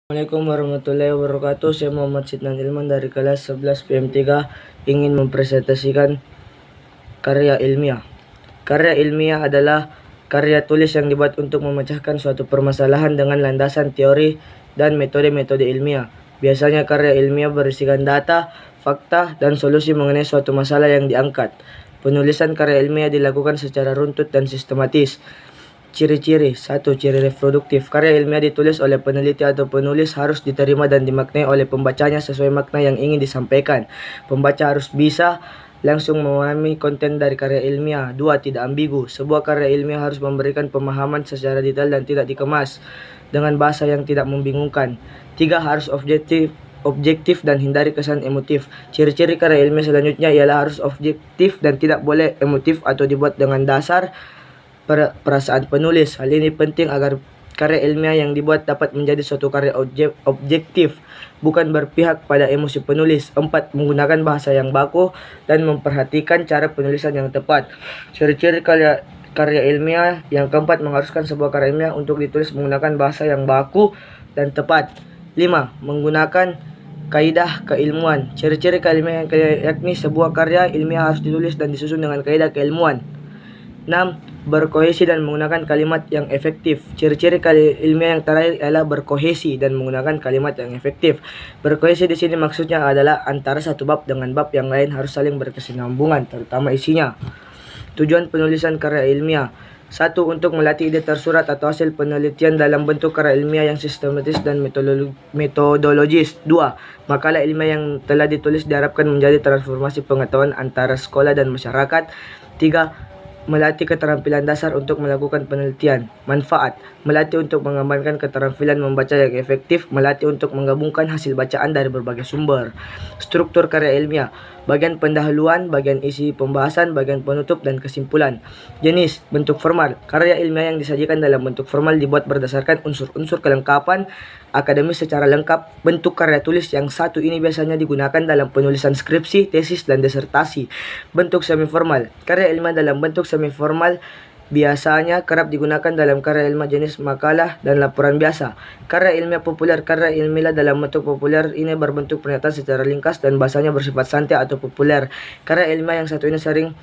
Assalamualaikum warahmatullahi wabarakatuh. Saya Muhammad Sidnan Ilman dari kelas 11 PM3 ingin mempresentasikan karya ilmiah. Karya ilmiah adalah karya tulis yang dibuat untuk memecahkan suatu permasalahan dengan landasan teori dan metode-metode ilmiah. Biasanya karya ilmiah berisikan data, fakta, dan solusi mengenai suatu masalah yang diangkat. Penulisan karya ilmiah dilakukan secara runtut dan sistematis. Ciri-ciri 1. Ciri reproduktif. Karya ilmiah ditulis oleh peneliti atau penulis harus diterima dan dimaknai oleh pembacanya sesuai makna yang ingin disampaikan. Pembaca harus bisa langsung memahami konten dari karya ilmiah. 2. Tidak ambigu. Sebuah karya ilmiah harus memberikan pemahaman secara detail dan tidak dikemas dengan bahasa yang tidak membingungkan. 3. Harus objektif dan hindari kesan emotif. Ciri-ciri karya ilmiah selanjutnya ialah harus objektif dan tidak boleh emotif atau dibuat dengan dasar perasaan penulis. Hal ini penting agar karya ilmiah yang dibuat dapat menjadi suatu karya objektif, bukan berpihak pada emosi penulis. 4. Menggunakan bahasa yang baku dan memperhatikan cara penulisan yang tepat. Ciri-ciri karya ilmiah yang keempat mengharuskan sebuah karya ilmiah untuk ditulis menggunakan bahasa yang baku dan tepat. 5. Menggunakan kaidah keilmuan. Ciri-ciri karya ilmiah yakni sebuah karya ilmiah harus ditulis dan disusun dengan kaidah keilmuan. 6. Berkohesi dan menggunakan kalimat yang efektif. Ciri-ciri karya ilmiah yang terakhir ialah berkohesi dan menggunakan kalimat yang efektif. Berkohesi di sini maksudnya adalah antara satu bab dengan bab yang lain harus saling berkesinambungan, terutama isinya. Tujuan penulisan karya ilmiah. 1. Untuk melatih ide tersurat atau hasil penelitian dalam bentuk karya ilmiah yang sistematis dan metodologis. 2. Makalah ilmiah yang telah ditulis diharapkan menjadi transformasi pengetahuan antara sekolah dan masyarakat. 3. Melatih keterampilan dasar untuk melakukan penelitian. Manfaat: melatih untuk mengembangkan keterampilan membaca yang efektif, melatih untuk menggabungkan hasil bacaan dari berbagai sumber. Struktur karya ilmiah: bagian pendahuluan, bagian isi pembahasan, bagian penutup, dan kesimpulan. Jenis: bentuk formal. Karya ilmiah yang disajikan dalam bentuk formal dibuat berdasarkan unsur-unsur kelengkapan akademis secara lengkap. Bentuk karya tulis yang satu ini biasanya digunakan dalam penulisan skripsi, tesis, dan disertasi. Bentuk semi-formal. Karya ilmiah dalam bentuk semi-formal biasanya kerap digunakan dalam karya ilmiah jenis makalah dan laporan biasa. Karya ilmiah populer. Karya ilmiah dalam bentuk populer ini berbentuk pernyataan secara ringkas dan bahasanya bersifat santai atau populer. Karya ilmiah yang satu ini sering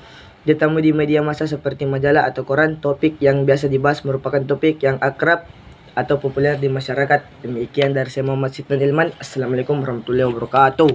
ditemui di media massa seperti majalah atau koran. Topik yang biasa dibahas merupakan topik yang akrab atau populer di masyarakat. Demikian dari saya Muhammad Sidnan Ilman. Assalamualaikum warahmatullahi wabarakatuh.